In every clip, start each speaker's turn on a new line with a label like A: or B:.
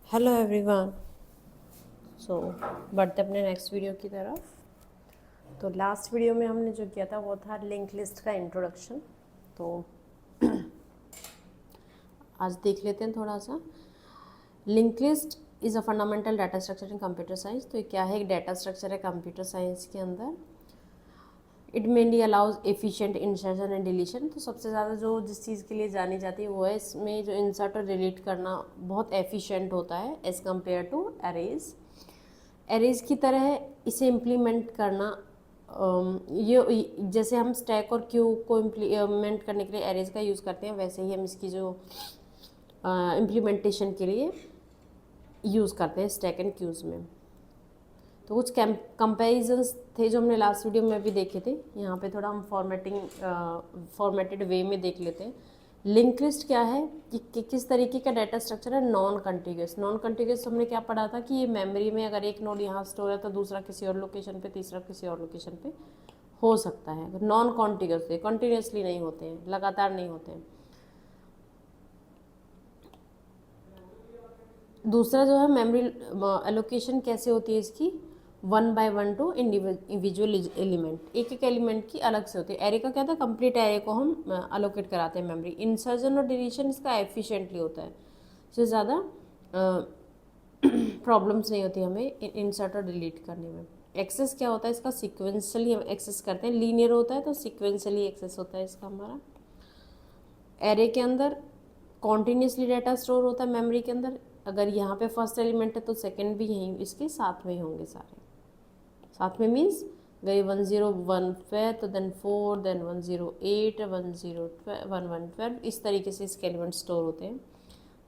A: Hello everyone. सो बढ़ते अपने next video की तरफ। तो लास्ट वीडियो में हमने जो किया था वो था लिंक लिस्ट का इंट्रोडक्शन। तो आज देख लेते हैं थोड़ा सा। Link list is a fundamental data structure in computer science. तो ये क्या है? एक डाटा स्ट्रक्चर है कंप्यूटर साइंस के अंदर। It mainly allows efficient insertion and deletion. तो सबसे ज़्यादा जो जिस चीज़ के लिए जानी जाती है वो है इसमें जो इंसर्ट और डिलीट करना बहुत एफिशिएंट होता है as compare to arrays. Arrays की तरह इसे इम्प्लीमेंट करना, ये जैसे हम स्टैक और क्यू को इम्प्लीमेंट करने के लिए एरेज का यूज़ करते हैं, वैसे ही हम इसकी जो इम्प्लीमेंटेशन के लिए यूज़ करते हैं स्टैक एंड क्यूज़ में। तो कुछ कंपेरिजन्स थे जो हमने लास्ट वीडियो में भी देखे थे। यहाँ पे थोड़ा हम फॉर्मेटेड वे में देख लेते हैं। लिंक लिस्ट क्या है कि किस तरीके का डाटा स्ट्रक्चर है? Non contiguous. नॉन कंटिग्यूस हमने क्या पढ़ा था कि ये मेमोरी में अगर एक नोड यहाँ स्टोर है तो दूसरा किसी और लोकेशन पे, तीसरा किसी और लोकेशन पे हो सकता है। नॉन कॉन्टिग्यूस, कंटिन्यूसली नहीं होते हैं, लगातार नहीं होते हैं। दूसरा जो है मेमोरी एलोकेशन कैसे होती है इसकी? 1 by 1 टू इंडिविजुअल एलिमेंट, एक एक एलिमेंट की अलग से होती है। एरे का क्या था? कंप्लीट एरे को हम अलोकेट कराते हैं मेमोरी। इंसर्जन और डिलीशन इसका एफिशिएंटली होता है, इससे ज़्यादा प्रॉब्लम्स नहीं होती हमें इंसर्ट और डिलीट करने में। एक्सेस क्या होता है इसका? सिक्वेंशली हम एक्सेस करते हैं। लीनियर होता है तो सिक्वेंशली एक्सेस होता है इसका हमारा। एरे के अंदर कॉन्टीन्यूसली डाटा स्टोर होता है मेमोरी के अंदर। अगर यहाँ पे फर्स्ट एलिमेंट है तो सेकंड भी यहीं इसके साथ में ही होंगे सारे। साथ में मीन्स गई 101 पे तो देन 4, देन 108, 112, इस तरीके से इसके एलिमेंट स्टोर होते हैं।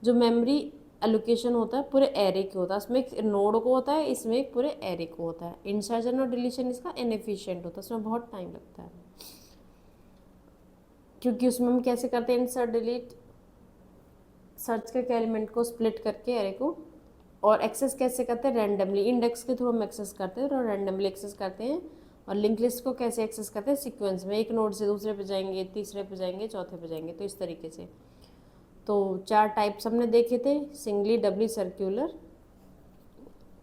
A: जो मेमोरी एलोकेशन होता है पूरे एरे के होता है, इसमें एक नोड को होता है, इसमें एक पूरे एरे को होता है। इंसर्शन और डिलीशन इसका इनएफिशिएंट होता है, इसमें बहुत टाइम लगता है, क्योंकि उसमें हम कैसे करते हैं इंसर्ट डिलीट? सर्च करके एलिमेंट को स्प्लिट करके एरे को, और एक्सेस कैसे करते हैं? रैंडमली इंडेक्स के थ्रू हम एक्सेस करते हैं और रैंडमली एक्सेस करते हैं। और लिंक लिस्ट को कैसे एक्सेस करते हैं? सीक्वेंस में, एक नोड से दूसरे पे जाएंगे, तीसरे पे जाएंगे, चौथे पे जाएंगे, तो इस तरीके से। तो 4 टाइप्स हमने देखे थे, सिंगली, डबली, सर्कुलर।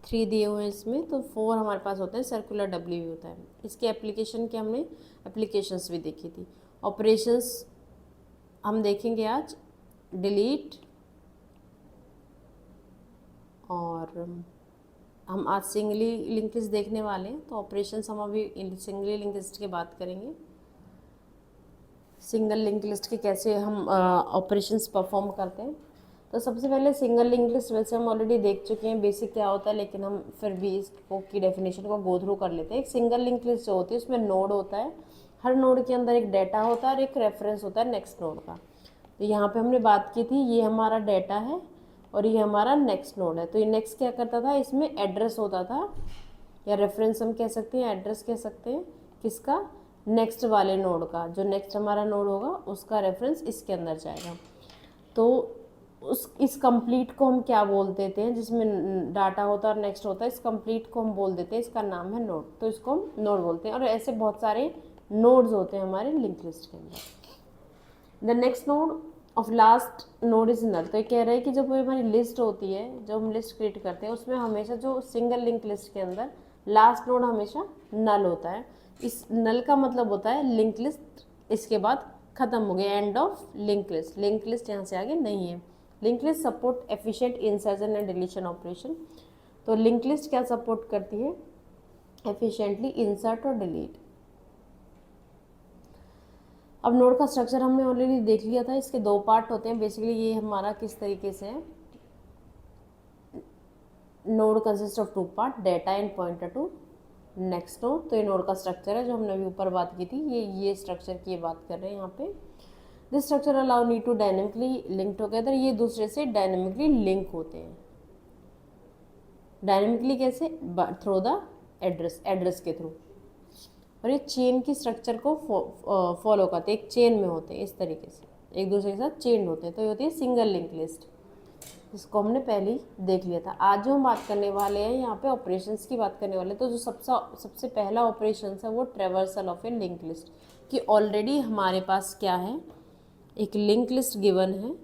A: 3 दिए हुए हैं इसमें, तो 4 हमारे पास होते हैं, सर्कुलर, डबली भी होता है। इसकी एप्लीकेशन की हमने एप्लीकेशंस भी देखी थी। ऑपरेशंस हम देखेंगे आज, डिलीट, और हम आज सिंगली लिंक लिस्ट देखने वाले हैं। तो ऑपरेशंस हम अभी सिंगली लिंक लिस्ट की बात करेंगे। सिंगल लिंक लिस्ट के कैसे हम ऑपरेशंस परफॉर्म करते हैं। तो सबसे पहले सिंगल लिंक लिस्ट वैसे हम ऑलरेडी देख चुके हैं बेसिक क्या होता है, लेकिन हम फिर भी इसको की डेफिनेशन को गो थ्रू कर लेते हैं। एक सिंगल लिंक लिस्ट जो होती है उसमें नोड होता है, हर नोड के अंदर एक डाटा होता है और एक रेफरेंस होता है नेक्स्ट नोड का। तो यहाँ पे हमने बात की थी, ये हमारा डाटा है और ये हमारा नेक्स्ट नोड है। तो ये नेक्स्ट क्या करता था? इसमें एड्रेस होता था, या रेफरेंस हम कह सकते हैं, एड्रेस कह सकते हैं। किसका? नेक्स्ट वाले नोड का। जो नेक्स्ट हमारा नोड होगा उसका रेफरेंस इसके अंदर जाएगा। तो इस कंप्लीट को हम क्या बोल देते हैं? जिसमें डाटा होता है और नेक्स्ट होता है, इस कंप्लीट को हम बोल देते हैं, इसका नाम है नोड। तो इसको हम नोड बोलते हैं। और ऐसे बहुत सारे नोड्स होते हैं हमारे लिंक लिस्ट के अंदर। The next node of last node is null. तो ये कह रहे हैं कि जब हमारी लिस्ट होती है, जब हम लिस्ट क्रिएट करते हैं, उसमें हमेशा जो सिंगल लिंक लिस्ट के अंदर लास्ट नोड हमेशा नल होता है। इस नल का मतलब होता है लिंक लिस्ट इसके बाद खत्म हो गया, end of link list. Link list यहाँ से आगे नहीं है। Link list support efficient insertion and deletion operation. तो लिंक लिस्ट क्या सपोर्ट करती है? एफिशिएंटली इंसर्ट और डिलीट। अब नोड का स्ट्रक्चर हमने ऑलरेडी देख लिया था, इसके 2 पार्ट होते हैं बेसिकली। ये हमारा किस तरीके से है, node consist of 2 part, data and pointer to next node. तो ये नोड का स्ट्रक्चर है जो हमने अभी ऊपर बात की थी, ये स्ट्रक्चर की बात कर रहे हैं यहाँ पे। This structure allow need to dynamically link together. ये दूसरे से डायनेमिकली लिंक होते हैं। डायनेमिकली कैसे? थ्रू द एड्रेस के थ्रू। और ये चेन की स्ट्रक्चर को फॉलो करते हैं, एक चेन में होते हैं इस तरीके से, एक दूसरे के साथ चेन होते हैं। तो ये होती है सिंगल लिंक लिस्ट, जिसको हमने पहले ही देख लिया था। आज जो हम बात करने वाले हैं यहाँ पे ऑपरेशंस की बात करने वाले हैं। तो जो सबसे पहला ऑपरेशन है वो traversal of A link list, कि ऑलरेडी हमारे पास क्या है, एक लिंक लिस्ट गिवन है,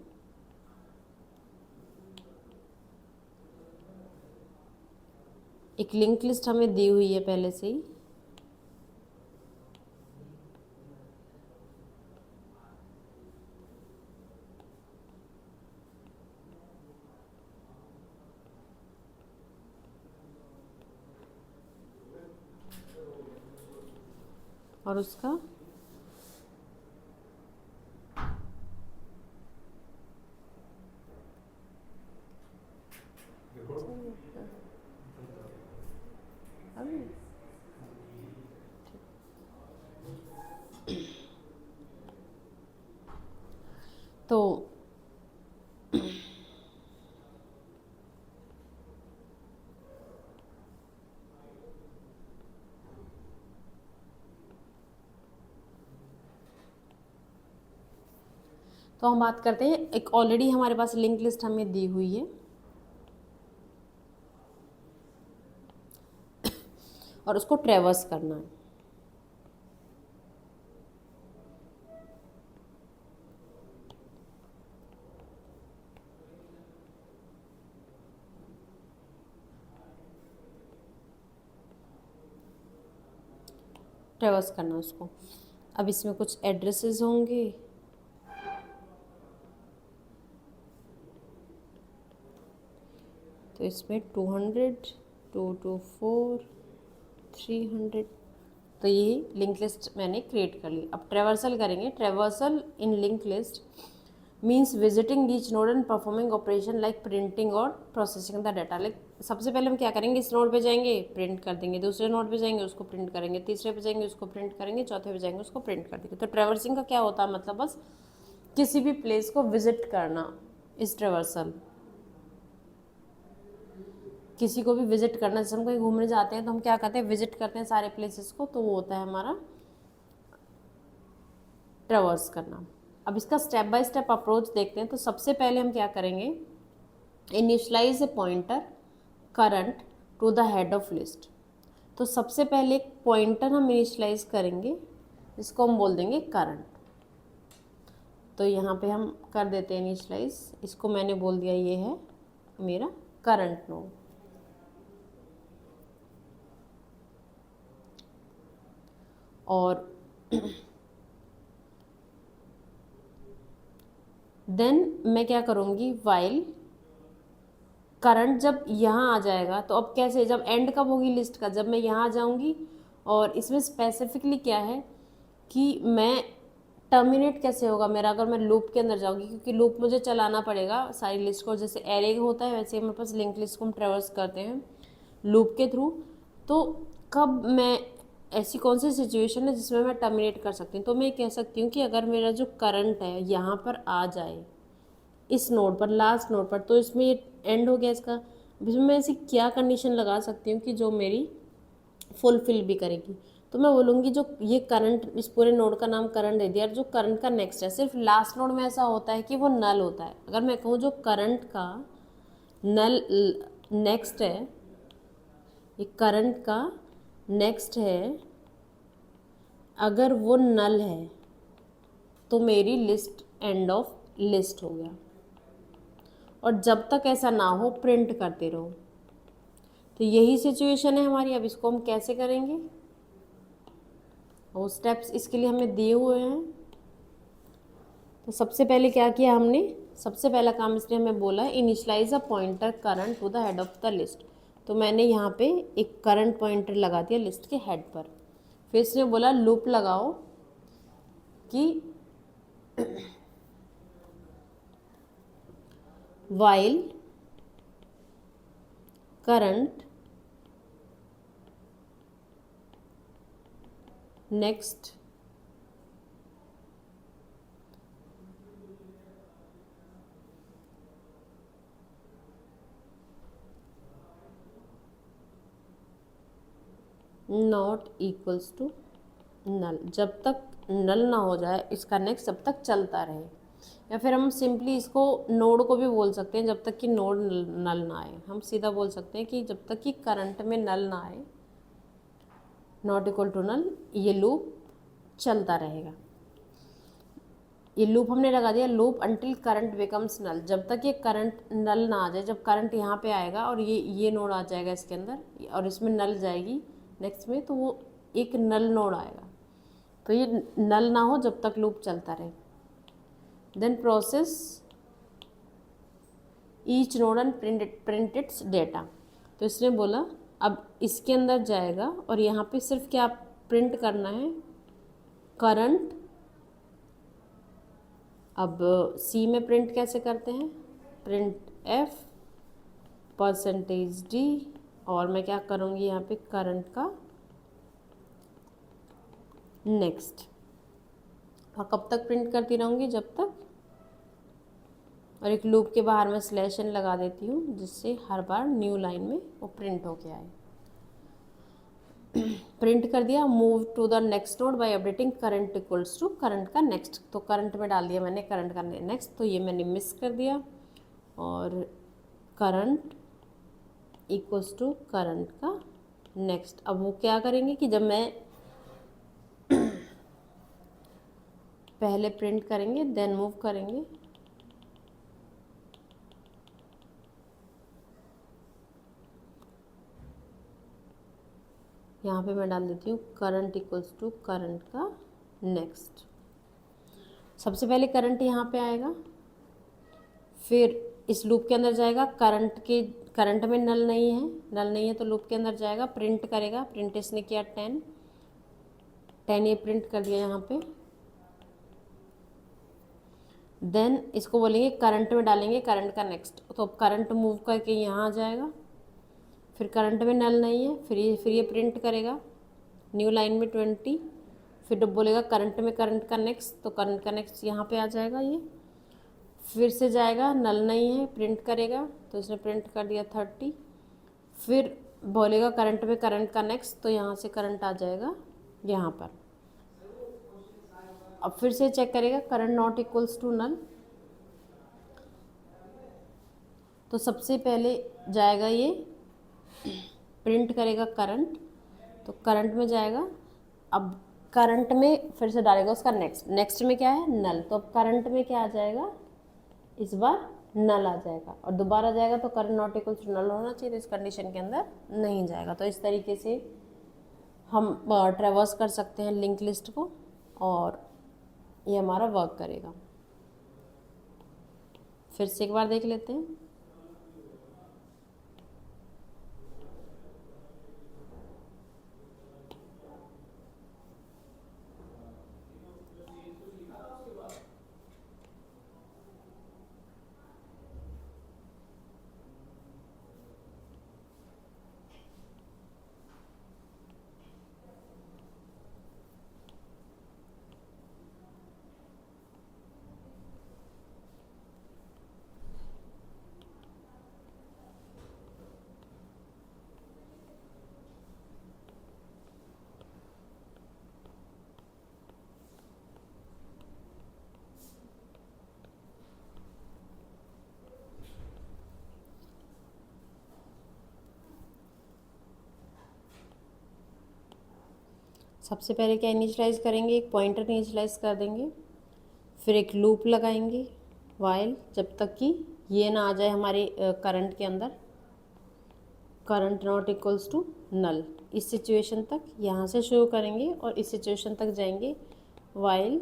A: एक लिंक लिस्ट हमें दी हुई है पहले से ही, और उसका तो हम बात करते हैं, एक ऑलरेडी हमारे पास लिंक लिस्ट हमें दी हुई है और उसको ट्रेवर्स करना है। ट्रेवर्स करना उसको। अब इसमें कुछ एड्रेसेस होंगे, तो इसमें 200, 224, 300, तो ये लिंक लिस्ट मैंने क्रिएट कर ली। अब ट्रेवर्सल करेंगे। Traversal in link list means visiting each node and performing operation like printing और प्रोसेसिंग द डाटा। लाइक सबसे पहले हम क्या करेंगे, इस नोड पे जाएंगे, प्रिंट कर देंगे, दूसरे नोड पे जाएंगे, उसको प्रिंट करेंगे, तीसरे पे जाएंगे, उसको प्रिंट करेंगे, चौथे पे जाएंगे, उसको प्रिंट कर देंगे। तो ट्रेवर्सिंग का क्या होता है, मतलब बस किसी भी प्लेस को विजिट करना इस ट्रेवर्सल। किसी को भी विजिट करना, जैसे हम कहीं घूमने जाते हैं तो हम क्या करते हैं, विजिट करते हैं सारे प्लेसेस को, तो वो होता है हमारा ट्रेवर्स करना। अब इसका स्टेप बाय स्टेप अप्रोच देखते हैं। तो सबसे पहले हम क्या करेंगे, initialise a pointer current to the head of list. तो सबसे पहले एक पॉइंटर हम इनिशियलाइज करेंगे, जिसको हम बोल देंगे करंट। तो यहाँ पे हम कर देते हैं इनिशियलाइज, इसको मैंने बोल दिया ये है मेरा करंट नोड। और देन मैं क्या करूँगी, वाइल करंट जब यहाँ आ जाएगा, तो अब कैसे, जब एंड कब होगी लिस्ट का, जब मैं यहाँ जाऊँगी। और इसमें स्पेसिफिकली क्या है कि मैं टर्मिनेट कैसे होगा मेरा, अगर मैं लूप के अंदर जाऊँगी, क्योंकि लूप मुझे चलाना पड़ेगा सारी लिस्ट को। जैसे एरे होता है वैसे हमारे पास लिंक लिस्ट को हम ट्रेवर्स करते हैं लूप के थ्रू। तो कब मैं, ऐसी कौन सी सिचुएशन है जिसमें मैं टर्मिनेट कर सकती हूँ, तो मैं कह सकती हूँ कि अगर मेरा जो करंट है यहाँ पर आ जाए इस नोड पर, लास्ट नोड पर, तो इसमें ये एंड हो गया इसका। अब इसमें मैं ऐसी क्या कंडीशन लगा सकती हूँ कि जो मेरी फुलफिल भी करेगी। तो मैं बोलूँगी जो ये करंट, इस पूरे नोड का नाम करंट दे दिया, जो करंट का नेक्स्ट है, सिर्फ लास्ट नोड में ऐसा होता है कि वो नल होता है। अगर मैं कहूँ जो करंट का नल नेक्स्ट है, ये करंट का नेक्स्ट है, अगर वो नल है तो मेरी लिस्ट एंड ऑफ लिस्ट हो गया। और जब तक ऐसा ना हो प्रिंट करते रहो। तो यही सिचुएशन है हमारी। अब इसको हम कैसे करेंगे, वो स्टेप्स इसके लिए हमें दिए हुए हैं। तो सबसे पहले क्या किया हमने, सबसे पहला काम इसने हमें बोला है initialise a pointer current to the head of the list. तो मैंने यहाँ पे एक करंट पॉइंटर लगा दिया लिस्ट के हेड पर। फिर इसने बोला लूप लगाओ कि while current next not equals to null. जब तक नल ना हो जाए इसका नेक्स्ट, जब तक चलता रहे। या फिर हम सिंपली इसको नोड को भी बोल सकते हैं, जब तक कि नोड नल ना आए। हम सीधा बोल सकते हैं कि जब तक कि करंट में नल ना आए, नॉट इक्वल टू नल, ये लूप चलता रहेगा। ये लूप हमने लगा दिया, लूप अंटिल करंट बिकम्स नल, जब तक ये करंट नल ना आ जाए। जब करंट यहाँ पे आएगा और ये नोड आ जाएगा इसके अंदर और इसमें नल जाएगी नेक्स्ट में, तो वो एक नल नोड आएगा, तो ये नल ना हो जब तक लूप चलता रहे। Then process each node and print its data. तो इसने बोला अब इसके अंदर जाएगा और यहाँ पे सिर्फ क्या प्रिंट करना है, करंट। अब सी में प्रिंट कैसे करते हैं, प्रिंट एफ %d, और मैं क्या करूँगी यहाँ पे करंट का नेक्स्ट, और कब तक प्रिंट करती रहूँगी, जब तक, और एक लूप के बाहर मैं स्लैश एन लगा देती हूँ जिससे हर बार न्यू लाइन में वो प्रिंट होके आए। प्रिंट कर दिया, move to the next node by updating current equals to current का नेक्स्ट, तो करंट में डाल दिया मैंने करंट का नेक्स्ट, तो ये मैंने मिस कर दिया, और करंट इक्वल्स टू करंट का नेक्स्ट। अब वो क्या करेंगे कि जब मैं पहले प्रिंट करेंगे देन मूव करेंगे, यहाँ पे मैं डाल देती हूँ करंट इक्वल्स टू करंट का नेक्स्ट। सबसे पहले करंट यहाँ पे आएगा, फिर इस लूप के अंदर जाएगा, करंट में नल नहीं है तो लूप के अंदर जाएगा, प्रिंट करेगा, प्रिंट इसने किया 10 ये प्रिंट कर दिया यहाँ पे। देन इसको बोलेंगे करंट में डालेंगे करंट का नेक्स्ट, तो करंट मूव करके यहाँ आ जाएगा, फिर करंट में नल नहीं है, फिर ये प्रिंट करेगा न्यू लाइन में 20, फिर जब बोलेगा करंट में करंट का नेक्स्ट, तो करंट का नेक्स्ट यहाँ पे आ जाएगा, ये फिर से जाएगा, नल नहीं है, प्रिंट करेगा, तो इसने प्रिंट कर दिया 30, फिर बोलेगा करंट में करंट का नेक्स्ट, तो यहाँ से करंट आ जाएगा यहाँ पर। अब फिर से चेक करेगा current not equals to null, तो सबसे पहले जाएगा ये प्रिंट करेगा करंट, तो करंट में जाएगा, अब करंट में फिर से डालेगा उसका नेक्स्ट में क्या है नल, तो अब करंट में क्या आ जाएगा, इस बार नल आ जाएगा, और दोबारा जाएगा तो current not equal to null होना चाहिए, तो इस कंडीशन के अंदर नहीं जाएगा। तो इस तरीके से हम ट्रेवर्स कर सकते हैं लिंक लिस्ट को, और ये हमारा वर्क करेगा। फिर से एक बार देख लेते हैं। सबसे पहले क्या इनिशियलाइज करेंगे, एक पॉइंटर इनिशियलाइज कर देंगे, फिर एक लूप लगाएंगे वाइल, जब तक कि ये ना आ जाए हमारे करंट के अंदर, current not equals to null, इस सिचुएशन तक यहाँ से शुरू करेंगे और इस सिचुएशन तक जाएंगे while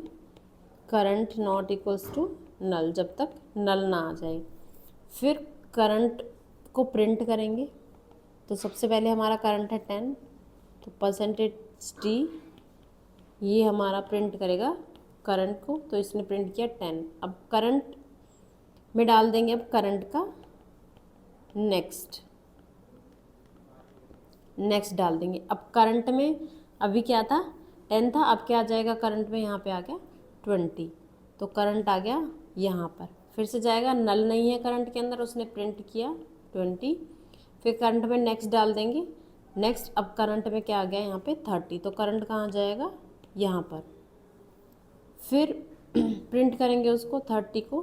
A: current not equals to null, जब तक नल ना आ जाए। फिर करंट को प्रिंट करेंगे, तो सबसे पहले हमारा करंट है 10, तो %d ये हमारा प्रिंट करेगा करंट को, तो इसने प्रिंट किया 10। अब करंट में डाल देंगे अब करंट का नेक्स्ट डाल देंगे। अब करंट में अभी क्या था 10 था, अब क्या आ जाएगा करंट में, यहाँ पे आ गया 20, तो करंट आ गया यहाँ पर। फिर से जाएगा, नल नहीं है करंट के अंदर, उसने प्रिंट किया 20, फिर करंट में नेक्स्ट डाल देंगे नेक्स्ट, अब करंट में क्या आ गया यहाँ पे 30, तो करंट कहाँ जाएगा यहाँ पर। फिर प्रिंट करेंगे उसको 30 को,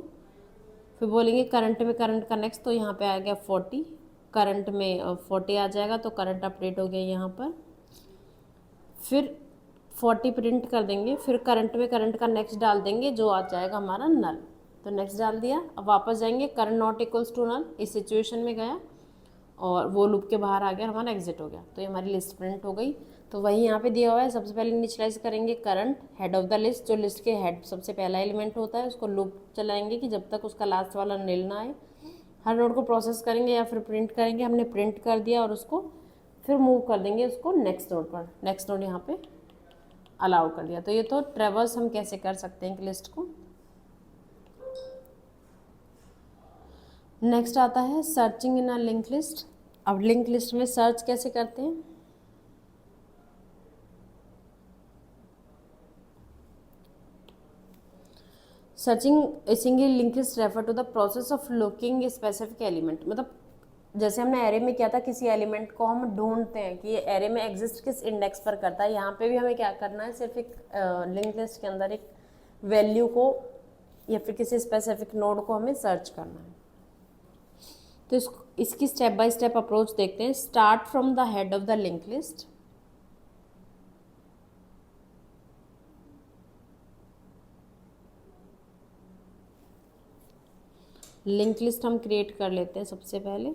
A: फिर बोलेंगे करंट में करंट का नेक्स्ट, तो यहाँ पे आ गया 40, करंट में 40 आ जाएगा, तो करंट अपडेट हो गया यहाँ पर। फिर 40 प्रिंट कर देंगे, फिर करंट में करंट का नेक्स्ट डाल देंगे जो आ जाएगा हमारा नल। तो नेक्स्ट डाल दिया, अब वापस जाएंगे, current not equals to null, इस सिचुएशन में गया और वो लूप के बाहर आ गया, हमारा एग्जिट हो गया। तो ये हमारी लिस्ट प्रिंट हो गई। तो वही यहाँ पे दिया हुआ है, सबसे पहले इनिशियलाइज करेंगे current head of the list, जो लिस्ट के हेड सबसे पहला एलिमेंट होता है उसको लूप चलाएंगे कि जब तक उसका लास्ट वाला नील ना आए। हर नोड को प्रोसेस करेंगे या फिर प्रिंट करेंगे, हमने प्रिंट कर दिया और उसको फिर मूव कर देंगे उसको नेक्स्ट नोड पर, नेक्स्ट नोड यहाँ पे अलाउ कर दिया। तो ये तो ट्रेवर्स हम कैसे कर सकते हैं एक लिस्ट को। नेक्स्ट आता है searching in a link list. अब लिंक लिस्ट में सर्च कैसे करते हैं, searching a single link list refer to the process of looking a specific element. मतलब जैसे हमने एरे में किया था, किसी एलिमेंट को हम ढूंढते हैं कि ये एरे में एग्जिस्ट किस इंडेक्स पर करता है, यहाँ पे भी हमें क्या करना है, सिर्फ एक लिंक लिस्ट के अंदर एक वैल्यू को या फिर किसी स्पेसिफिक नोड को हमें सर्च करना है। तो इसकी स्टेप बाय स्टेप अप्रोच देखते हैं। Start from the head of the link list, link list हम क्रिएट कर लेते हैं सबसे पहले।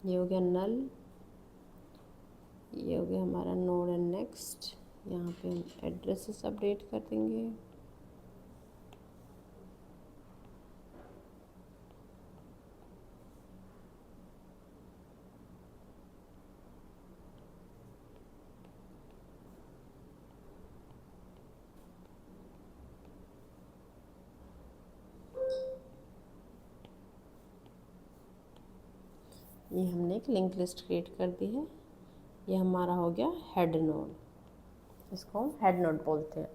A: ये हो गया नल, ये हो गया हमारा नोड एंड नेक्स्ट। यहाँ पे हम एड्रेसेस अपडेट कर देंगे। ये हमने एक लिंक लिस्ट क्रिएट कर दी है। ये हमारा हो गया हेड नोड, इसको हम हेड नोड बोलते हैं।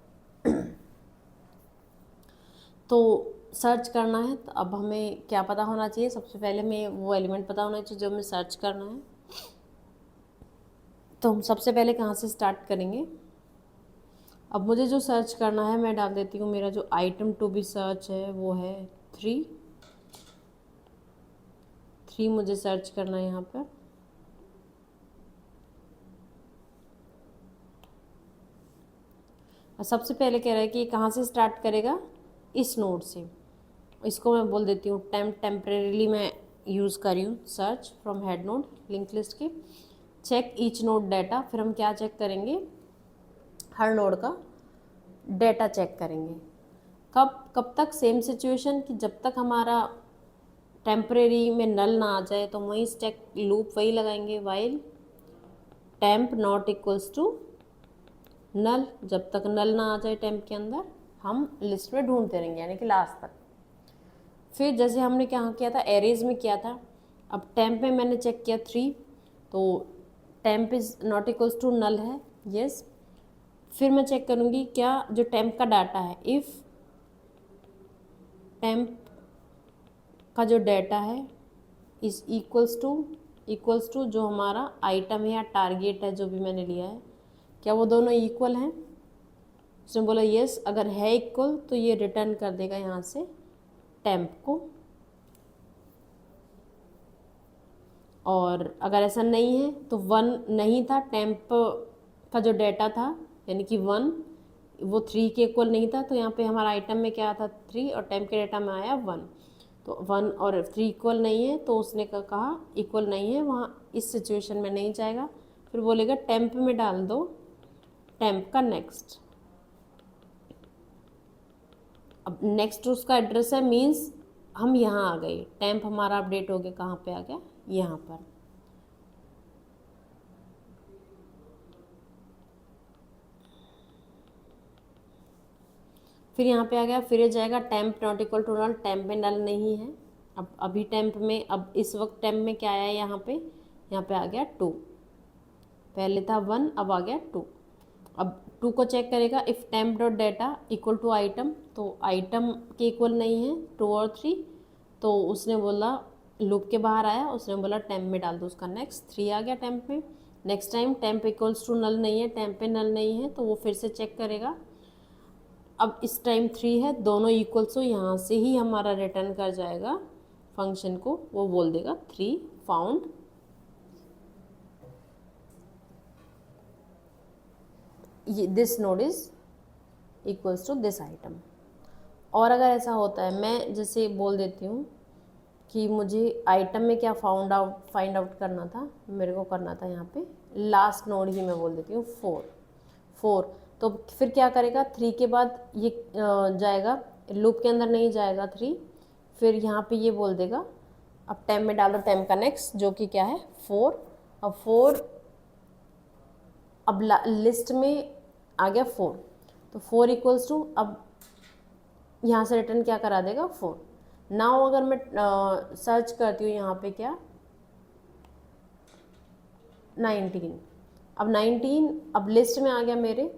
A: तो सर्च करना है, तो अब हमें क्या पता होना चाहिए, सबसे पहले हमें वो एलिमेंट पता होना चाहिए जो हमें सर्च करना है। तो हम सबसे पहले कहाँ से स्टार्ट करेंगे, अब मुझे जो सर्च करना है मैं डाल देती हूँ, मेरा जो आइटम टू बी सर्च है वो है 3 मुझे सर्च करना है यहाँ पर। सबसे पहले कह रहा है कि कहाँ से स्टार्ट करेगा, इस नोड से। इसको मैं बोल देती हूँ टेम्परेरीली मैं यूज़ कर रही हूँ search from head nod link list के। चेक ईच नोड डाटा, फिर हम क्या चेक करेंगे, हर नोड का डाटा चेक करेंगे। कब तक, सेम सिचुएशन कि जब तक हमारा टेम्परेरी में नल ना आ जाए, तो वही स्टेक लूप वही लगाएंगे, while temp not equals to null. जब तक नल ना आ जाए टेम्प के अंदर, हम लिस्ट में ढूंढते रहेंगे, यानी कि लास्ट तक। फिर जैसे हमने क्या किया था, एरेज में किया था, अब टेम्प में मैंने चेक किया 3, तो temp is not equals to null है, यस। फिर मैं चेक करूँगी क्या जो टेम्प का डाटा है, इफ़ टेम्प का जो डाटा है इज़ इक्वल्स टू जो हमारा आइटम है या टारगेट है जो भी मैंने लिया है, क्या वो दोनों इक्वल हैं। उसने बोला यस, अगर है इक्वल तो ये रिटर्न कर देगा यहाँ से टेम्प को, और अगर ऐसा नहीं है तो 1 नहीं था टेम्प का जो डाटा था, यानी कि 1 वो 3 के इक्वल नहीं था, तो यहाँ पे हमारा आइटम में क्या था 3 और टेम्प के डाटा में आया 1। तो 1 और 3 इक्वल नहीं है, तो उसने कहा इक्वल नहीं है, वहाँ इस सिचुएशन में नहीं जाएगा। फिर बोलेगा टेम्प में डाल दो टेम्प का नेक्स्ट। अब नेक्स्ट उसका एड्रेस है, मीन्स हम यहाँ आ गए, टेम्प हमारा अपडेट हो गया, कहाँ पे आ गया, यहाँ पर। फिर यहाँ पे आ गया, फिर ये जाएगा temp not equal to null, temp में नल नहीं है। अब अभी टेम्प में, अब इस वक्त टेम्प में क्या आया यहाँ पे आ गया 2, पहले था 1 अब आ गया 2। अब 2 को चेक करेगा, if temp dot data equal to item, तो आइटम के इक्वल नहीं है 2 और 3, तो उसने बोला लूप के बाहर आया, उसने बोला टेम्प में डाल दो उसका नेक्स्ट, 3 आ गया टेम्प में। Next time temp equals to null नहीं है, टेम्प पे नल नहीं है, तो वो फिर से चेक करेगा। अब इस टाइम 3 है, दोनों इक्वल्स हो, यहाँ से ही हमारा रिटर्न कर जाएगा फंक्शन को, वो बोल देगा 3 found this node is equals to this item. और अगर ऐसा होता है, मैं जैसे बोल देती हूँ कि मुझे आइटम में क्या फाइंड आउट करना था, मेरे को करना था यहाँ पे लास्ट नोड ही, मैं बोल देती हूँ 4, तो फिर क्या करेगा, 3 के बाद ये जाएगा, लूप के अंदर नहीं जाएगा 3, फिर यहाँ पे ये बोल देगा, अब टेम्प में डाल दो टेम्प का नेक्स्ट जो कि क्या है 4। अब 4, अब लिस्ट में आ गया 4, तो 4 इक्वल्स टू, अब यहाँ से रिटर्न क्या करा देगा 4। नाउ अगर मैं सर्च करती हूँ यहाँ पे क्या 19, अब 19 अब लिस्ट में आ गया मेरे,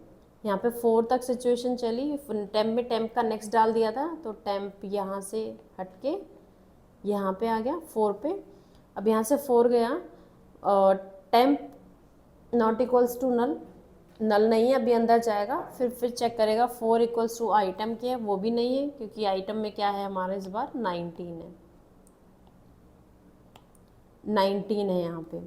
A: यहाँ पे 4 तक सिचुएशन चली, टेम्प में टेम्प का नेक्स्ट डाल दिया था, तो टेम्प यहाँ से हट के यहाँ पे आ गया 4 पे। अब यहाँ से 4 गया, temp not equals to null, null नहीं है, अभी अंदर जाएगा, फिर चेक करेगा 4 इक्वल्स टू आइटम के है, वो भी नहीं है, क्योंकि आइटम में क्या है हमारा इस बार 19 है, 19 है यहाँ पे,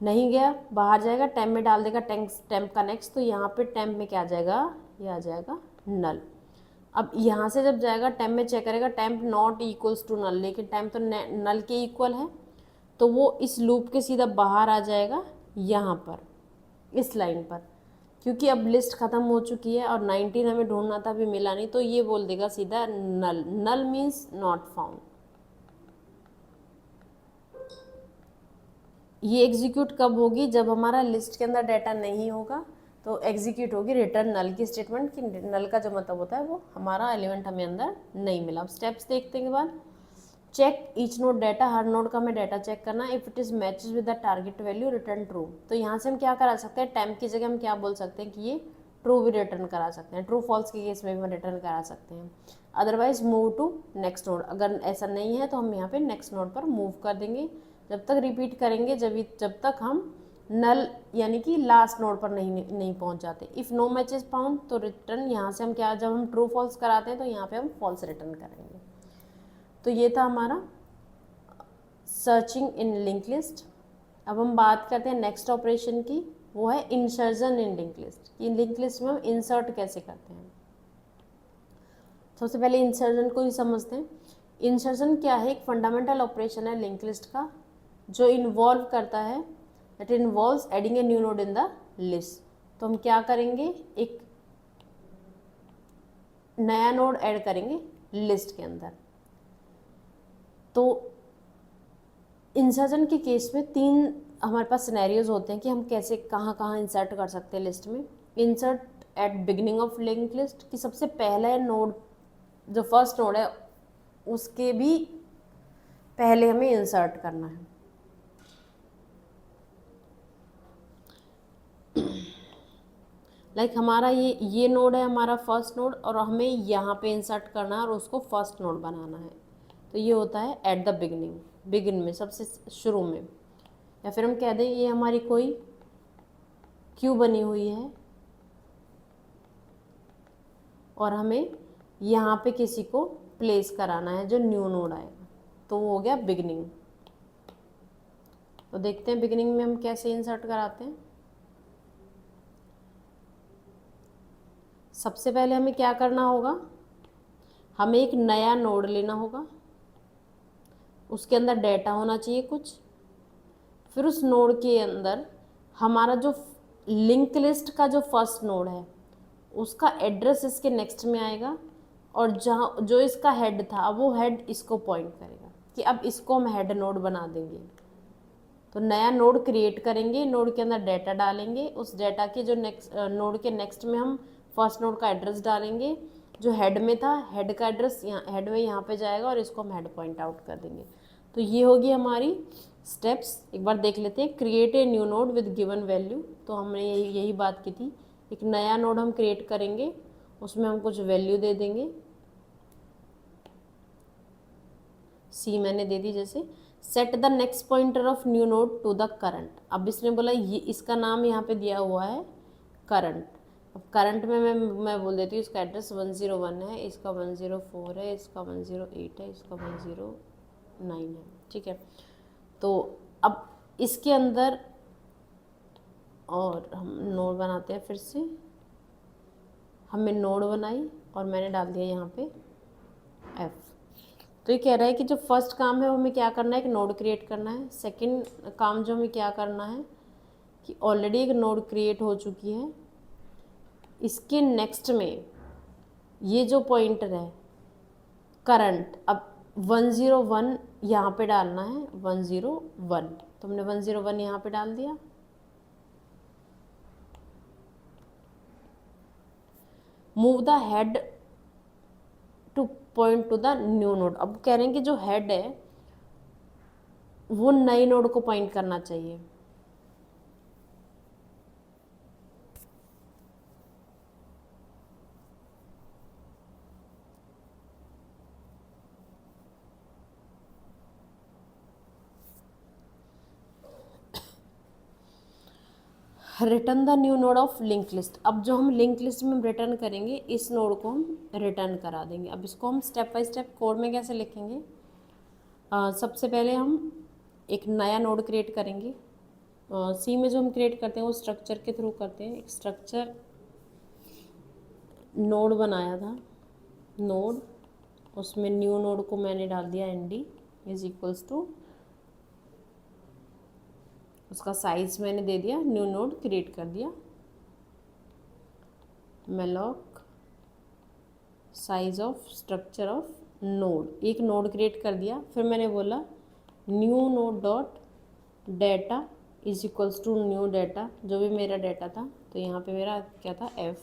A: नहीं गया, बाहर जाएगा, टेम्प में डाल देगा टेम्प का नेक्स्ट, तो यहाँ पे टेम्प में क्या आ जाएगा, ये आ जाएगा नल। अब यहाँ से जब जाएगा टेम्प में चेक करेगा, temp not equals to null, लेकिन टेम्प तो नल के इक्वल है, तो वो इस लूप के सीधा बाहर आ जाएगा यहाँ पर इस लाइन पर, क्योंकि अब लिस्ट ख़त्म हो चुकी है और 19 हमें ढूंढना था, अभी मिला नहीं, तो ये बोल देगा सीधा नल, नल मीन्स नॉट फाउंड। ये एग्जीक्यूट कब होगी, जब हमारा लिस्ट के अंदर डाटा नहीं होगा, तो एग्जीक्यूट होगी रिटर्न नल की स्टेटमेंट, कि नल का जो मतलब होता है वो हमारा एलिमेंट हमें अंदर नहीं मिला। अब स्टेप्स देखते के बाद, चेक ईच नोड डाटा, हर नोड का हमें डाटा चेक करना, if it is matches with the target value return true. तो यहाँ से हम क्या करा सकते हैं, टेम्प की जगह हम क्या बोल सकते हैं कि ये ट्रू भी रिटर्न करा सकते हैं, ट्रू फॉल्स के केस में भी हम रिटर्न करा सकते हैं। Otherwise move to next node, अगर ऐसा नहीं है तो हम यहाँ पे नेक्स्ट नोड पर मूव कर देंगे, जब तक रिपीट करेंगे जब तक हम नल यानी कि लास्ट नोड पर नहीं पहुँच जाते। इफ़ नो मैचेस फाउंड, तो रिटर्न यहाँ से हम क्या, जब हम ट्रू फॉल्स कराते हैं तो यहाँ पे हम फॉल्स रिटर्न करेंगे। तो ये था हमारा सर्चिंग इन लिंक लिस्ट। अब हम बात करते हैं नेक्स्ट ऑपरेशन की, वो है इंसर्जन इन लिंक लिस्ट। कि लिंक लिस्ट में हम इंसर्ट कैसे करते हैं। सबसे पहले इंसर्जन को ही समझते हैं। इंसर्जन क्या है, एक फंडामेंटल ऑपरेशन है लिंक लिस्ट का, जो इन्वॉल्व करता है, that involves adding a new node in the list. तो हम क्या करेंगे, एक नया नोड ऐड करेंगे लिस्ट के अंदर। तो इंसर्जन के केस में 3 हमारे पास सिनेरियोज होते हैं कि हम कैसे कहाँ इंसर्ट कर सकते हैं लिस्ट में। Insert at beginning of link list, कि सबसे पहले नोड, जो फर्स्ट नोड है उसके भी पहले हमें इंसर्ट करना है। लाइक हमारा ये नोड है हमारा फर्स्ट नोड, और हमें यहाँ पे इंसर्ट करना है और उसको फर्स्ट नोड बनाना है। तो ये होता है एट द बिगिनिंग, बिगिन में, सबसे शुरू में। या फिर हम कह दें ये हमारी कोई क्यू बनी हुई है और हमें यहाँ पे किसी को प्लेस कराना है जो न्यू नोड आएगा, तो वो हो गया बिगिनिंग। तो देखते हैं बिगिनिंग में हम कैसे इंसर्ट कराते हैं। सबसे पहले हमें क्या करना होगा, हमें एक नया नोड लेना होगा, उसके अंदर डाटा होना चाहिए कुछ। फिर उस नोड के अंदर हमारा जो लिंक लिस्ट का जो फर्स्ट नोड है उसका एड्रेस इसके नेक्स्ट में आएगा, और जहाँ जो इसका हेड था वो हेड इसको पॉइंट करेगा कि अब इसको हम हेड नोड बना देंगे। तो नया नोड क्रिएट करेंगे, नोड के अंदर डाटा डालेंगे, उस डाटा के जो नेक्स्ट नोड के नेक्स्ट में हम फर्स्ट नोड का एड्रेस डालेंगे, जो हेड में था, हेड का एड्रेस यहाँ हेड में यहाँ पे जाएगा और इसको हम हेड पॉइंट आउट कर देंगे। तो ये होगी हमारी स्टेप्स। एक बार देख लेते हैं। Create a new node with given value, तो हमने यही बात की थी। एक नया नोड हम क्रिएट करेंगे, उसमें हम कुछ वैल्यू दे देंगे। सी मैंने दे दी। जैसे set the next pointer of new node to the current. अब इसने बोला ये इसका नाम यहाँ पे दिया हुआ है करंट। अब करंट में मैं बोल देती हूँ इसका एड्रेस 101 है, इसका 104 है, इसका 108 है, इसका 109 है। ठीक है, तो अब इसके अंदर और हम नोड बनाते हैं। फिर से हमने नोड बनाई और मैंने डाल दिया यहाँ पे एफ। तो ये कह रहा है कि जो फर्स्ट काम है वो हमें क्या करना है, एक नोड क्रिएट करना है। सेकंड काम जो हमें क्या करना है कि ऑलरेडी एक नोड क्रिएट हो चुकी है, इसके नेक्स्ट में ये जो पॉइंटर है करंट, अब 101 यहाँ पे डालना है। 101, तो हमने 101 यहाँ पे डाल दिया। Move the head two point two the new node. अब कह रहे हैं कि जो हेड है वो नए नोड को पॉइंट करना चाहिए। Return the new node of link list. अब जो हम लिंक लिस्ट में रिटर्न करेंगे, इस नोड को हम रिटर्न करा देंगे। अब इसको हम स्टेप बाय स्टेप कोड में कैसे लिखेंगे। सबसे पहले हम एक नया नोड क्रिएट करेंगे। सी में जो हम क्रिएट करते हैं वो स्ट्रक्चर के थ्रू करते हैं। एक स्ट्रक्चर नोड बनाया था, नोड, उसमें न्यू नोड को मैंने डाल दिया ND इज इक्वल्स टू, उसका साइज मैंने दे दिया, न्यू नोड क्रिएट कर दिया। malloc size of structure of node, एक नोड क्रिएट कर दिया। फिर मैंने बोला new node dot data is equals to new data, जो भी मेरा डेटा था। तो यहाँ पे मेरा क्या था, f।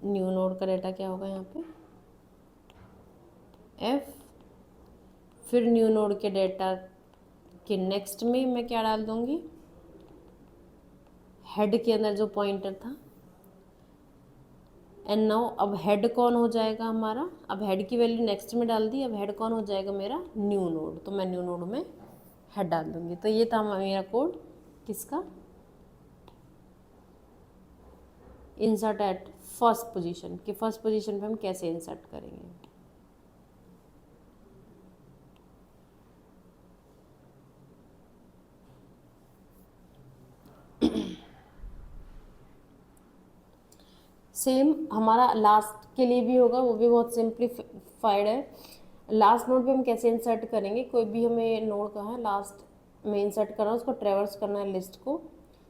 A: न्यू नोड का डेटा क्या होगा यहाँ पे, f। फिर न्यू नोड के डेटा के नेक्स्ट में मैं क्या डाल दूँगी, हेड के अंदर जो पॉइंटर था। एंड नाउ अब हेड कौन हो जाएगा हमारा, अब हेड की वैल्यू नेक्स्ट में डाल दी। अब हेड कौन हो जाएगा मेरा, न्यू नोड। तो मैं न्यू नोड में हेड डाल दूँगी। तो ये था मेरा कोड किसका, इंसर्ट एट फर्स्ट पोजीशन, कि फर्स्ट पोजीशन पे हम कैसे इंसर्ट करेंगे। सेम हमारा लास्ट के लिए भी होगा, वो भी बहुत सिंप्लीफाइड है। लास्ट नोड पे हम कैसे इंसर्ट करेंगे, कोई भी हमें नोड कहा है लास्ट में इंसर्ट करना है, उसको ट्रेवर्स करना है लिस्ट को,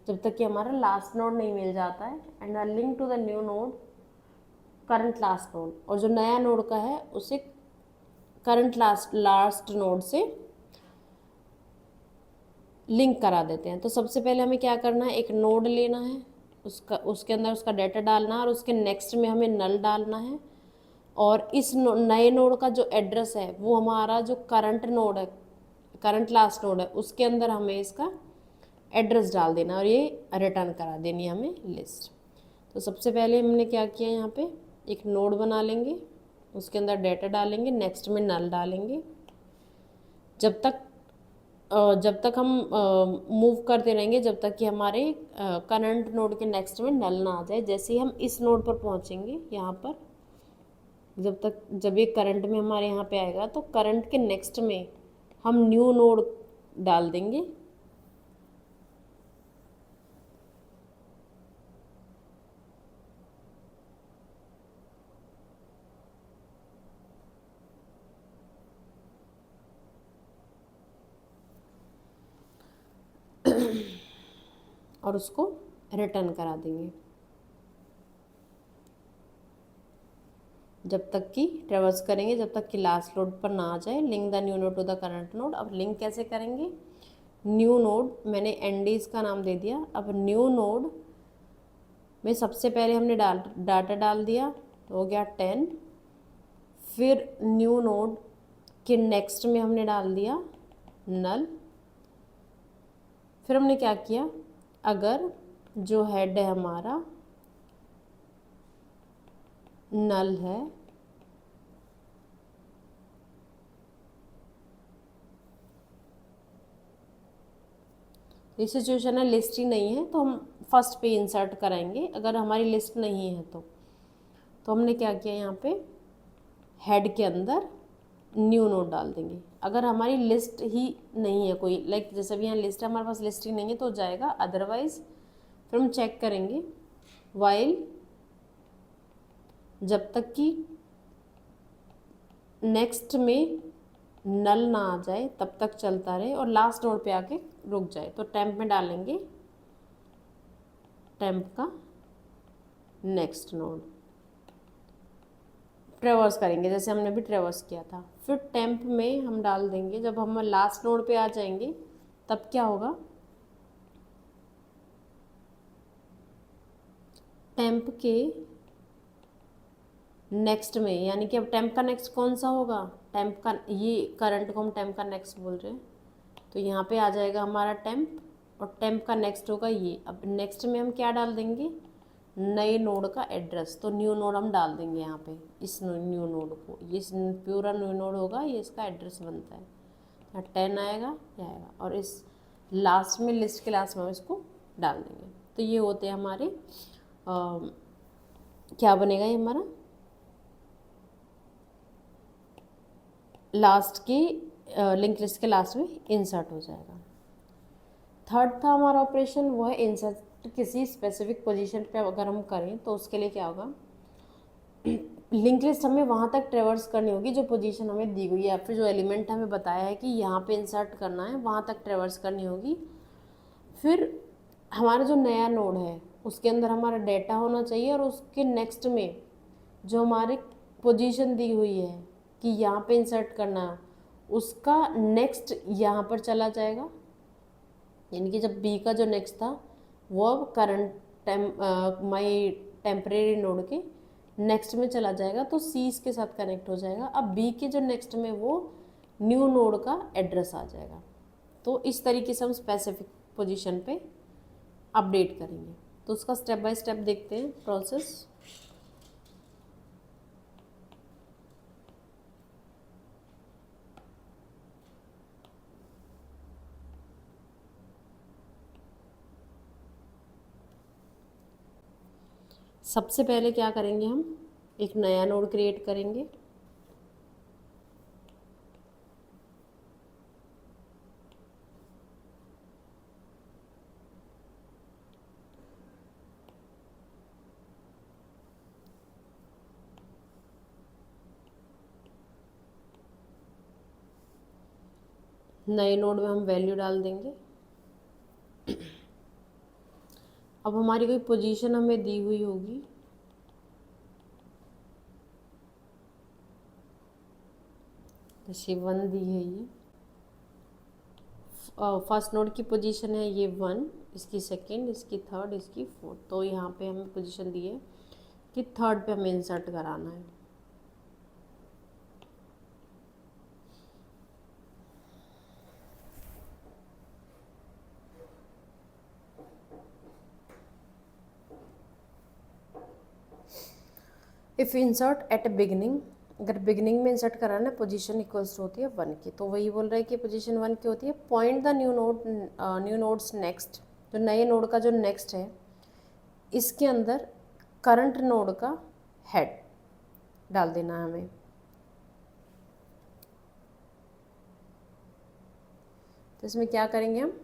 A: जब तक कि हमारा लास्ट नोड नहीं मिल जाता है। And link to the new node current last node, और जो नया नोड का है उसे करंट लास्ट नोड से लिंक करा देते हैं। तो सबसे पहले हमें क्या करना है, एक नोड लेना है, उसके अंदर उसका डाटा डालना है, और उसके नेक्स्ट में हमें नल डालना है। और इस नए नोड का जो एड्रेस है वो हमारा जो करंट नोड है, करंट लास्ट नोड है, उसके अंदर हमें इसका एड्रेस डाल देना और ये रिटर्न करा देनी है हमें लिस्ट। तो सबसे पहले हमने क्या किया, यहाँ पे एक नोड बना लेंगे, उसके अंदर डाटा डालेंगे, नेक्स्ट में नल डालेंगे। जब तक हम मूव करते रहेंगे, जब तक कि हमारे करंट नोड के नेक्स्ट में नल ना आ जाए। जैसे ही हम इस नोड पर पहुंचेंगे यहाँ पर, जब ये करंट में हमारे यहाँ पे आएगा, तो करंट के नेक्स्ट में हम न्यू नोड डाल देंगे। और उसको रिटर्न करा देंगे जब तक कि ट्रेवर्स करेंगे, जब तक कि लास्ट नोड पर ना आ जाए। Link the new node to the current node. अब लिंक कैसे करेंगे, न्यू नोड मैंने एनडीज का नाम दे दिया। अब न्यू नोड में सबसे पहले हमने डाटा डाल दिया तो हो गया 10। फिर न्यू नोड के नेक्स्ट में हमने डाल दिया नल। फिर हमने क्या किया, अगर जो हेड है हमारा नल है ये सिचुएशन है लिस्ट ही नहीं है तो हम फर्स्ट पे इंसर्ट कराएंगे, अगर हमारी लिस्ट नहीं है तो हमने क्या किया, यहाँ पे हेड के अंदर न्यू नोड डाल देंगे। अगर हमारी लिस्ट ही नहीं है कोई, लाइक जैसे भी यहाँ लिस्ट है, हमारे पास लिस्ट ही नहीं है तो जाएगा, अदरवाइज फिर हम चेक करेंगे वाइल जब तक कि नेक्स्ट में नल ना आ जाए तब तक चलता रहे और लास्ट नोड पे आके रुक जाए। तो टेम्प में डालेंगे टेम्प का नेक्स्ट नोड, ट्रेवर्स करेंगे जैसे हमने भी ट्रेवर्स किया था। फिर टेम्प में हम डाल देंगे, जब हम लास्ट नोड पे आ जाएंगे तब क्या होगा, टेम्प के नेक्स्ट में, यानी कि अब टेम्प का नेक्स्ट कौन सा होगा, टेम्प का, ये करंट को हम टेम्प का नेक्स्ट बोल रहे हैं, तो यहाँ पे आ जाएगा हमारा टेम्प और टेम्प का नेक्स्ट होगा ये। अब नेक्स्ट में हम क्या डाल देंगे, नए नोड का एड्रेस, तो न्यू नोड हम डाल देंगे यहाँ पे, इस न्यू नोड को, ये पूरा न्यू नोड होगा, ये इसका एड्रेस बनता है, यहाँ 10 आएगा, ये आएगा, और इस लास्ट में, लिस्ट के लास्ट में हम इसको डाल देंगे। तो ये होते हैं हमारे क्या बनेगा, ये हमारा लास्ट की लिंक लिस्ट के लास्ट में इंसर्ट हो जाएगा। थर्ड था हमारा ऑपरेशन, वो है इंसर्ट किसी स्पेसिफिक पोजीशन पे अगर हम करें तो उसके लिए क्या होगा, लिंक लिस्ट हमें वहाँ तक ट्रेवर्स करनी होगी जो पोजीशन हमें दी हुई है, या फिर जो एलिमेंट हमें बताया है कि यहाँ पे इंसर्ट करना है वहाँ तक ट्रेवर्स करनी होगी। फिर हमारा जो नया नोड है उसके अंदर हमारा डेटा होना चाहिए और उसके नेक्स्ट में जो हमारे पोजीशन दी हुई है कि यहाँ पे इंसर्ट करना है उसका नेक्स्ट यहाँ पर चला जाएगा, यानी कि जब बी का जो नेक्स्ट था वो अब करंट माई टेम्परेरी नोड के नेक्स्ट में चला जाएगा तो सी इसके साथ कनेक्ट हो जाएगा। अब बी के जो नेक्स्ट में वो न्यू नोड का एड्रेस आ जाएगा। तो इस तरीके से हम स्पेसिफिक पोजीशन पे अपडेट करेंगे। तो उसका स्टेप बाय स्टेप देखते हैं प्रोसेस। सबसे पहले क्या करेंगे, हम एक नया नोड क्रिएट करेंगे। नए नोड में हम वैल्यू डाल देंगे। अब हमारी कोई पोजीशन हमें दी हुई होगी, जैसे 1 दी है, ये फर्स्ट नोड की पोजीशन है ये 1, इसकी सेकंड, इसकी थर्ड, इसकी फोर्थ। तो यहाँ पे हमें पोजीशन दी है कि थर्ड पे हमें इंसर्ट कराना है। इफ़ इंसर्ट एट बिगनिंग, अगर बिगनिंग में इंसर्ट कराना है पोजीशन इक्वल्स होती है 1 की, तो वही बोल रहा है कि पोजीशन 1 की होती है। Point the new nodes next, जो नए नोड का जो नेक्स्ट है इसके अंदर करंट नोड का हेड डाल देना है हमें। तो इसमें क्या करेंगे, हम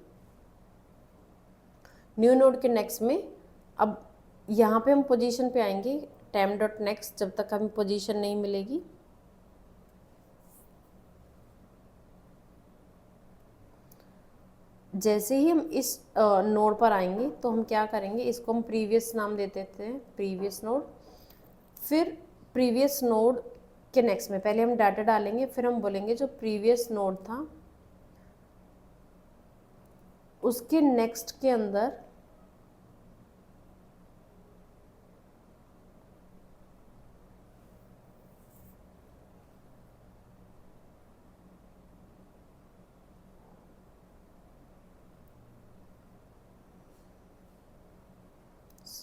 A: न्यू नोड के नेक्स्ट में, अब यहाँ पे हम पोजीशन पे आएंगे टाइम डॉट नेक्स्ट, जब तक हमें पोजीशन नहीं मिलेगी। जैसे ही हम इस नोड पर आएंगे तो हम क्या करेंगे, इसको हम प्रीवियस नाम दे देते हैं, प्रीवियस नोड। फिर प्रीवियस नोड के नेक्स्ट में पहले हम डाटा डालेंगे, फिर हम बोलेंगे जो प्रीवियस नोड था उसके नेक्स्ट के अंदर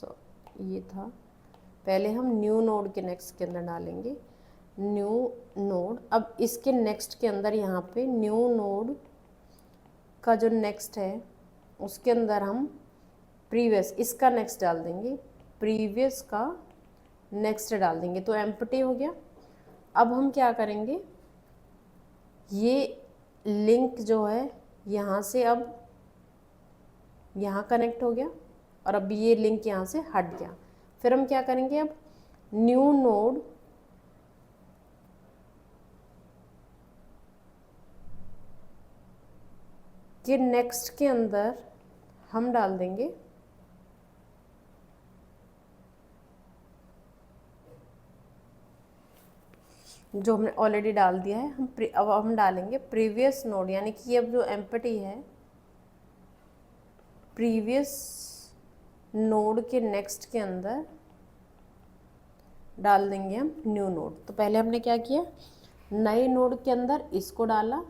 A: सो ये था, पहले हम न्यू नोड के नेक्स्ट के अंदर डालेंगे न्यू नोड। अब इसके नेक्स्ट के अंदर यहाँ पे न्यू नोड का जो नेक्स्ट है उसके अंदर हम प्रीवियस इसका नेक्स्ट डाल देंगे, प्रीवियस का नेक्स्ट डाल देंगे, तो एम्प्टी हो गया। अब हम क्या करेंगे, ये लिंक जो है यहाँ से अब यहाँ कनेक्ट हो गया और अब ये लिंक यहाँ से हट गया। फिर हम क्या करेंगे, अब न्यू नोड के नेक्स्ट के अंदर हम डाल देंगे जो हमने ऑलरेडी डाल दिया है। अब हम डालेंगे प्रीवियस नोड, यानी कि अब जो एम्प्टी है प्रीवियस नोड के नेक्स्ट के अंदर डाल देंगे हम न्यू नोड। तो पहले हमने क्या किया, नए नोड के अंदर इसको डाला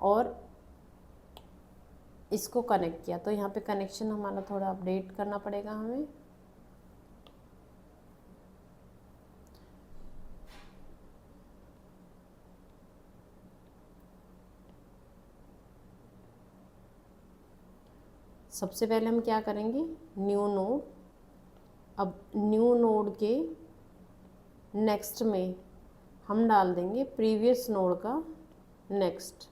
A: और इसको कनेक्ट किया। तो यहाँ पे कनेक्शन हमारा थोड़ा अपडेट करना पड़ेगा हमें। सबसे पहले हम क्या करेंगे, न्यू नोड, अब न्यू नोड के नेक्स्ट में हम डाल देंगे प्रीवियस नोड का नेक्स्ट,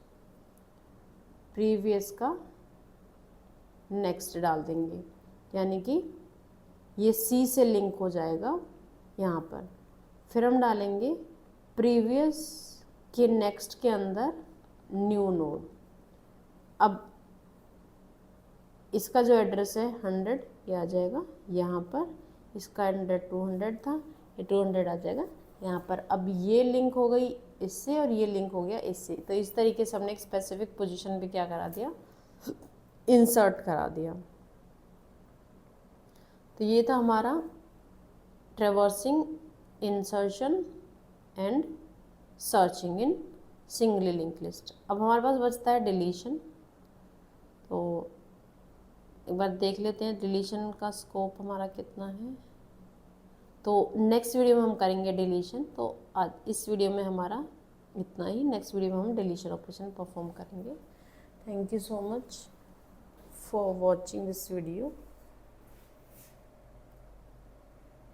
A: प्रीवियस का नेक्स्ट डाल देंगे, यानी कि ये सी से लिंक हो जाएगा यहाँ पर। फिर हम डालेंगे प्रीवियस के नेक्स्ट के अंदर न्यू नोड। अब इसका जो एड्रेस है 100 ये आ जाएगा यहाँ पर, इसका 200 था, ये 200 आ जाएगा यहाँ पर। अब ये लिंक हो गई इससे और ये लिंक हो गया इससे। तो इस तरीके से हमने एक स्पेसिफिक पोजीशन पे क्या करा दिया, इंसर्ट करा दिया। तो ये था हमारा traversing, insertion and searching in singly link list. अब हमारे पास बचता है डिलीशन। तो एक बार देख लेते हैं डिलीशन का स्कोप हमारा कितना है। तो नेक्स्ट वीडियो में हम करेंगे डिलीशन। तो आज इस वीडियो में हमारा इतना ही, नेक्स्ट वीडियो में हम डिलीशन ऑपरेशन परफॉर्म करेंगे। Thank you so much for watching this video.